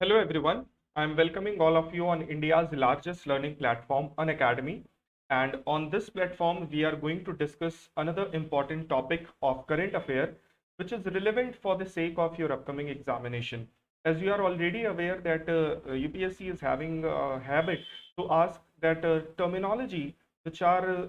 Hello everyone, I am welcoming all of you on India's largest learning platform, Unacademy. And on this platform, we are going to discuss another important topic of current affair, which is relevant for the sake of your upcoming examination. As you are already aware that UPSC is having a habit to ask that terminology which are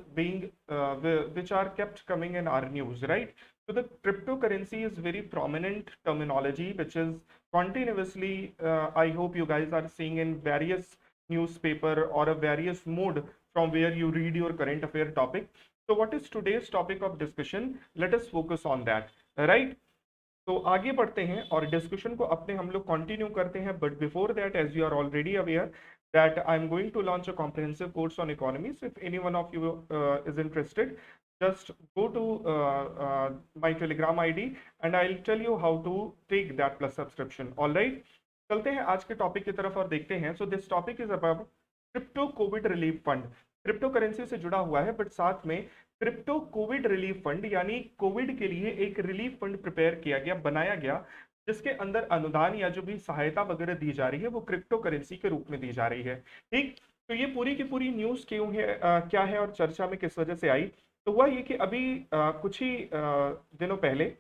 which are kept coming in our news, right? So the cryptocurrency is very prominent terminology, which is continuously, I hope you guys are seeing in various newspaper or a various mode from where you read your current affair topic. So what is today's topic of discussion? Let us focus on that, right? तो आगे बढ़ते हैं और discussion को अपने हम लोग continue करते हैं, but before that, as you are already aware that I'm going to launch a comprehensive course on economics. If any one of you is interested, just go to my Telegram ID and I'll tell you how to take that plus subscription. All right, चलते हैं आज के topic की तरफ और देखते हैं. So this topic is about crypto Covid relief fund. Crypto currency से जुड़ा हुआ है, बट साथ में क्रिप्टो कोविड रिलीफ फंड यानी कोविड के लिए एक रिलीफ फंड प्रिपेयर किया गया, बनाया गया, जिसके अंदर अनुदान या जो भी सहायता वगैरह दी जा रही है वो क्रिप्टो करेंसी के रूप में दी जा रही है. ठीक, तो ये पूरी की पूरी न्यूज क्यों है, क्या है और चर्चा में किस वजह से आई. तो हुआ ये कि अभी कुछ ही दिनों पहले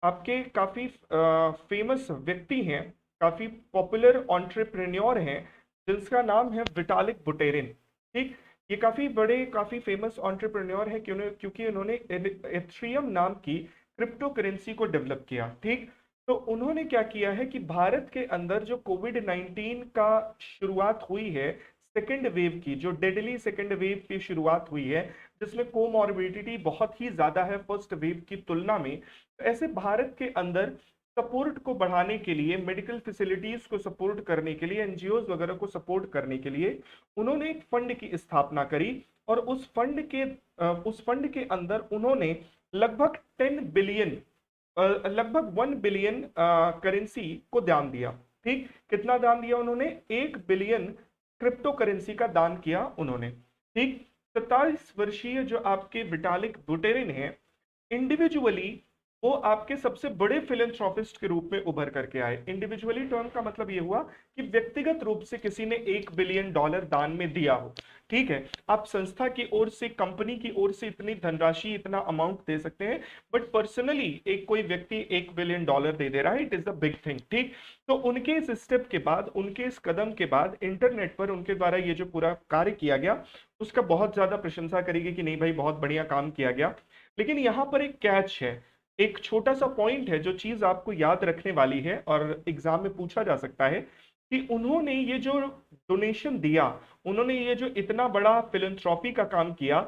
आपके काफी फेमस व्यक्ति हैं, काफी पॉपुलर एंटरप्रेन्योर हैं, जिसका नाम है विटालिक बुटेरिन. ठीक, ये काफी बड़े काफी फेमस एंटरप्रेन्योर है क्योंकि उन्होंने एथेरियम नाम की क्रिप्टो करेंसी को डेवलप किया. ठीक, तो उन्होंने क्या किया है कि भारत के अंदर जो कोविड-19 का शुरुआत हुई है, सेकेंड वेव की, जो डेडली सेकेंड वेव की शुरुआत हुई है, जिसमें कोमॉर्बिडिटी बहुत ही ज्यादा है फर्स्ट वेव की तुलना में, तो ऐसे भारत के अंदर सपोर्ट को बढ़ाने के लिए, मेडिकल फैसिलिटीज को सपोर्ट करने के लिए, एनजीओज वगैरह को सपोर्ट करने के लिए उन्होंने एक फंड की स्थापना करी. और उस फंड के अंदर उन्होंने लगभग 10 बिलियन, लगभग 1 बिलियन करेंसी को दान दिया. ठीक, कितना दान दिया उन्होंने? 1 बिलियन क्रिप्टो करेंसी का दान किया उन्होंने. ठीक, 27 वर्षीय जो आपके विटालिक बुटेरिन है, इंडिविजुअली वो आपके सबसे बड़े फिलेंथ्रोपिस्ट के रूप में उभर करके आए. इंडिविजुअली टर्म का मतलब ये हुआ कि व्यक्तिगत रूप से किसी ने $1 बिलियन दान में दिया हो. ठीक है, आप संस्था की ओर से, कंपनी की ओर से इतनी धनराशि, इतना अमाउंट दे सकते हैं, बट पर्सनली एक कोई व्यक्ति $1 बिलियन दे दे रहा है, it is a big thing. ठीक, तो उनके इस स्टेप के बाद, उनके इस कदम के बाद इंटरनेट पर उनके द्वारा ये जो पूरा कार्य किया गया, उसका बहुत ज्यादा प्रशंसा करेगी कि नहीं भाई बहुत बढ़िया काम किया गया. लेकिन यहाँ पर एक कैच है, एक छोटा सा पॉइंट है जो चीज आपको याद रखने वाली है और एग्जाम में पूछा जा सकता है कि उन्होंने ये जो डोनेशन दिया, उन्होंने ये जो इतना बड़ा फिलैंथ्रोपी का काम किया,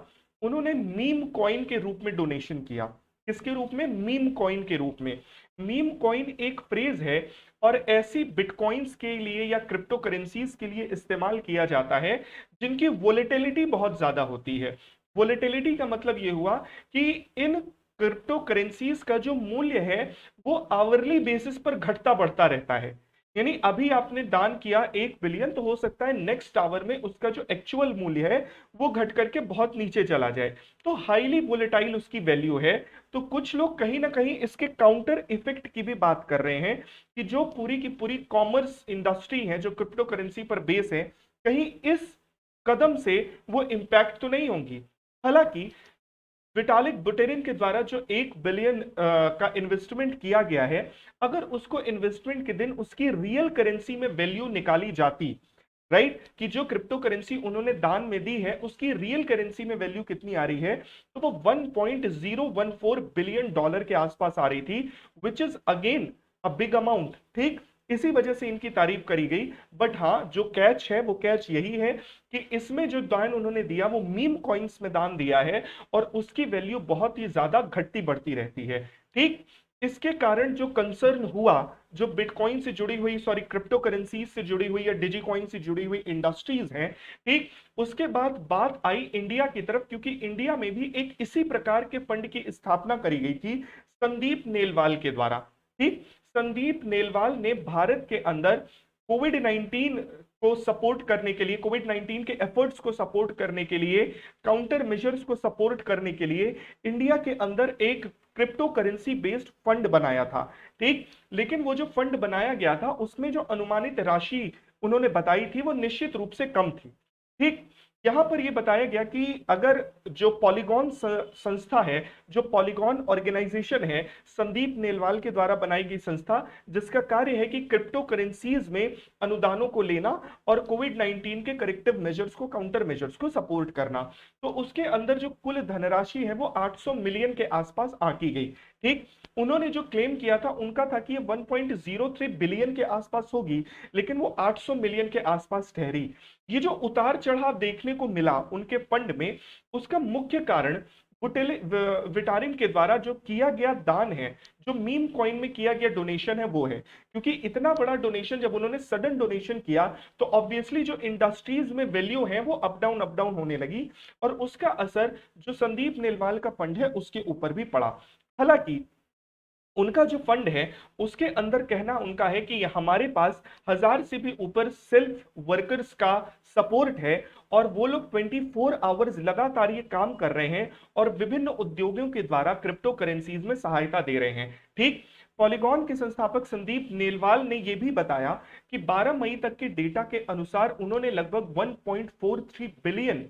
उन्होंने मीम कॉइन के रूप में डोनेशन किया. किसके रूप में? मीम कॉइन के रूप में. मीम कॉइन एक फ्रेज है और ऐसी बिटकॉइंस के लिए या क्रिप्टो करेंसीज के लिए इस्तेमाल किया जाता है जिनकी वोलेटिलिटी बहुत ज्यादा होती है. वोलेटिलिटी का मतलब ये हुआ कि इन क्रिप्टो करेंसीज का जो मूल्य है वो आवरली बेसिस पर घटता बढ़ता रहता है. यानी अभी आपने दान किया 1 बिलियन, तो हो सकता है नेक्स्ट आवर में उसका जो एक्चुअल मूल्य है वो घट करके बहुत नीचे चला जाए. तो हाईली वोलेटाइल उसकी वैल्यू है. तो कुछ लोग कहीं ना कहीं इसके काउंटर इफेक्ट की भी बात कर रहे हैं कि जो पूरी की पूरी कॉमर्स इंडस्ट्री है जो क्रिप्टो करेंसी पर बेस है, कहीं इस कदम से वो इंपैक्ट तो नहीं होंगी. हालांकि विटालिक बुटेरिन के द्वारा जो 1 बिलियन का इन्वेस्टमेंट किया गया है, अगर उसको इन्वेस्टमेंट के दिन उसकी रियल करेंसी में वैल्यू निकाली जाती, राइट, कि जो क्रिप्टो करेंसी उन्होंने दान में दी है उसकी रियल करेंसी में वैल्यू कितनी आ रही है, तो वो $1.014 बिलियन के आसपास आ रही थी, which is again a big amount. ठीक, इसी वजह से इनकी तारीफ करी गई. बट हाँ, जो कैच है वो कैच यही है कि इसमें जो दान उन्होंने दिया वो मीम कॉइन्स में दान दिया है और उसकी वैल्यू बहुत ही ज्यादा घटती बढ़ती रहती है. ठीक, इसके कारण जो कंसर्न हुआ, जो बिटकॉइन से जुड़ी हुई, सॉरी, क्रिप्टो करेंसीज से जुड़ी हुई या डिजीकॉइन से जुड़ी हुई इंडस्ट्रीज हैं, ठीक, उसके बाद बात आई इंडिया की तरफ, क्योंकि इंडिया में भी एक इसी प्रकार के फंड की स्थापना करी गई थी संदीप नेलवाल के द्वारा. ठीक, संदीप नेलवाल ने भारत के अंदर कोविड-19 को सपोर्ट करने के लिए, कोविड-19 के एफर्ट्स को सपोर्ट करने के लिए, काउंटर मेजर्स को सपोर्ट करने के लिए इंडिया के अंदर एक क्रिप्टो करेंसी बेस्ड फंड बनाया था। ठीक, लेकिन वो जो फंड बनाया गया था उसमें जो अनुमानित राशि उन्होंने बताई थी वो निश्चित रूप से कम थी। ठीक, यहां पर यह बताया गया कि अगर जो पॉलीगॉन संस्था है, जो पॉलीगॉन ऑर्गेनाइजेशन है, संदीप नेलवाल के द्वारा बनाई गई संस्था, जिसका कार्य है कि क्रिप्टो करेंसीज में अनुदानों को लेना और कोविड 19 के करेक्टिव मेजर्स को, काउंटर मेजर्स को सपोर्ट करना, तो उसके अंदर जो कुल धनराशि है वो 800 मिलियन के आसपास आंकी गई। ठीक, उन्होंने जो क्लेम किया था उनका था कि ये 1.03 बिलियन के आसपास होगी, लेकिन वो 800 मिलियन के आसपास ठहरी। ये जो उतार चढ़ाव देखने को मिला उनके फंड में, उसका मुख्य कारण विटारिन के द्वारा जो किया गया दान है, जो मीम कॉइन में किया गया डोनेशन है वो है। क्योंकि इतना बड़ा डोनेशन जब उन्होंने सडन डोनेशन किया तो ऑब्वियसली जो इंडस्ट्रीज में वैल्यू है वो अप डाउन होने लगी, और उसका असर जो संदीप नेलवाल का फंड है उसके ऊपर भी पड़ा। हालांकि उनका जो फंड है उसके अंदर कहना उनका है कि हमारे पास 1000 से भी ऊपर सेल्फ वर्कर्स का सपोर्ट है, और वो लोग 24 आवर्स लगातार ये काम कर रहे हैं और विभिन्न उद्योगों के द्वारा क्रिप्टो करेंसीज में सहायता दे रहे हैं। ठीक, पॉलीगॉन के संस्थापक संदीप नेलवाल ने यह भी बताया कि 12 मई तक के डेटा के अनुसार उन्होंने लगभग 1.43 बिलियन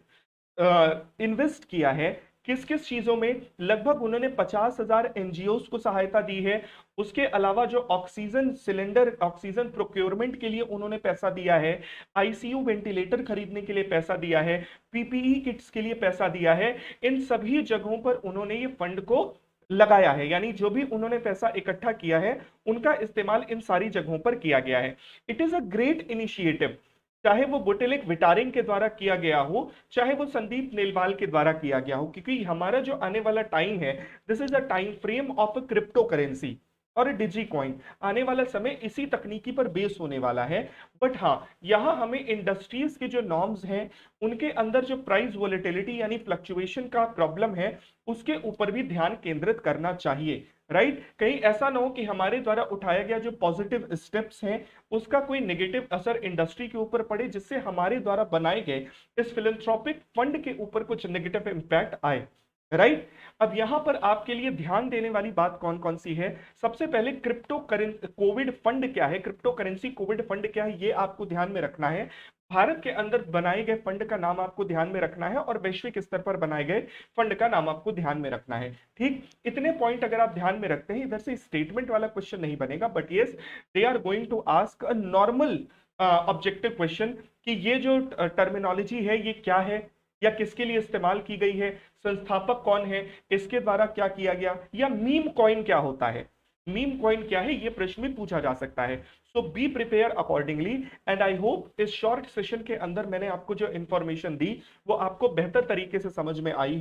इन्वेस्ट किया है। किस किस चीजों में? लगभग उन्होंने 50,000 एनजीओ को सहायता दी है। उसके अलावा जो ऑक्सीजन सिलेंडर, ऑक्सीजन प्रोक्योरमेंट के लिए उन्होंने पैसा दिया है, आईसीयू वेंटिलेटर खरीदने के लिए पैसा दिया है, पीपीई किट्स के लिए पैसा दिया है। इन सभी जगहों पर उन्होंने ये फंड को लगाया है, यानी जो भी उन्होंने पैसा इकट्ठा किया है उनका इस्तेमाल इन सारी जगहों पर किया गया है। It is a great initiative, चाहे वो बुटेलिक विटारिंग के द्वारा किया गया हो, चाहे वो संदीप नेलवाल के द्वारा किया गया हो, क्योंकि हमारा जो आने वाला टाइम है, this is a time frame of a crypto currency और डिजी कॉइन। आने वाला समय इसी तकनीकी पर बेस होने वाला है। बट हाँ, यहाँ हमें इंडस्ट्रीज के जो नॉर्म्स हैं उनके अंदर जो प्राइस वोलेटिलिटी यानी फ्लक्चुएशन का प्रॉब्लम है उसके ऊपर भी ध्यान केंद्रित करना चाहिए। राइट, कहीं ऐसा ना हो कि हमारे द्वारा उठाया गया जो पॉजिटिव स्टेप्स हैं उसका कोई नेगेटिव असर इंडस्ट्री के ऊपर पड़े, जिससे हमारे द्वारा बनाए गए इस फिलैंथ्रोपिक फंड के ऊपर कुछ नेगेटिव इंपैक्ट आए। राइट, अब यहां पर आपके लिए ध्यान देने वाली बात कौन कौन सी है? सबसे पहले क्रिप्टो करेंसी कोविड फंड क्या है, क्रिप्टो करेंसी कोविड फंड क्या है, ये आपको ध्यान में रखना है। भारत के अंदर बनाए गए फंड का नाम आपको ध्यान में रखना है, और वैश्विक स्तर पर बनाए गए फंड का नाम आपको ध्यान में रखना है। ठीक, इतने पॉइंट अगर आप ध्यान में रखते हैं, इधर से स्टेटमेंट वाला क्वेश्चन नहीं बनेगा, but yes they are going to ask a normal objective question कि ये जो टर्मिनोलॉजी है ये क्या है, या किसके लिए इस्तेमाल की गई है, संस्थापक कौन है, इसके द्वारा क्या किया गया, या मीम कॉइन क्या होता है, मीम कॉइन क्या है, ये प्रश्न भी पूछा जा सकता है। So be prepare accordingly, and I hope इस शॉर्ट सेशन के अंदर मैंने आपको जो इंफॉर्मेशन दी वो आपको बेहतर तरीके से समझ में आई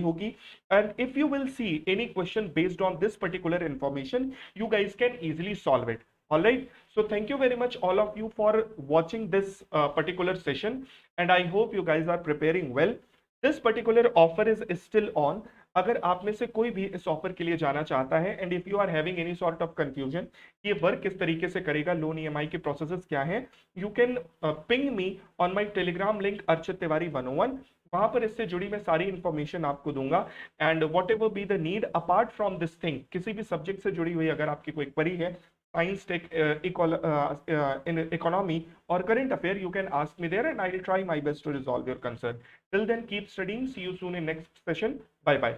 होगी। And if you will see any question based on this particular information, you guys can easily solve it. All right, so thank you very much all of you for watching this particular session, and I hope you guys are preparing well. This particular offer is still on. अगर आप में से कोई भी इस offer के लिए जाना चाहता है, and if you are having any sort of confusion ये वर्क किस तरीके से करेगा, लोन ईएमआई के प्रोसेसेस क्या हैं, you can ping me on my Telegram link Archit Tiwari 101। वहां पर इससे जुड़ी मैं सारी इंफॉर्मेशन आपको दूंगा, and what ever be the need apart from this thing, किसी भी सब्जेक्ट से जुड़ी हुई अगर आपकी कोई क्वेरी है, science, tech, in economy or current affair, you can ask me there and I will try my best to resolve your concern. Till then, keep studying. See you soon in next session. Bye bye.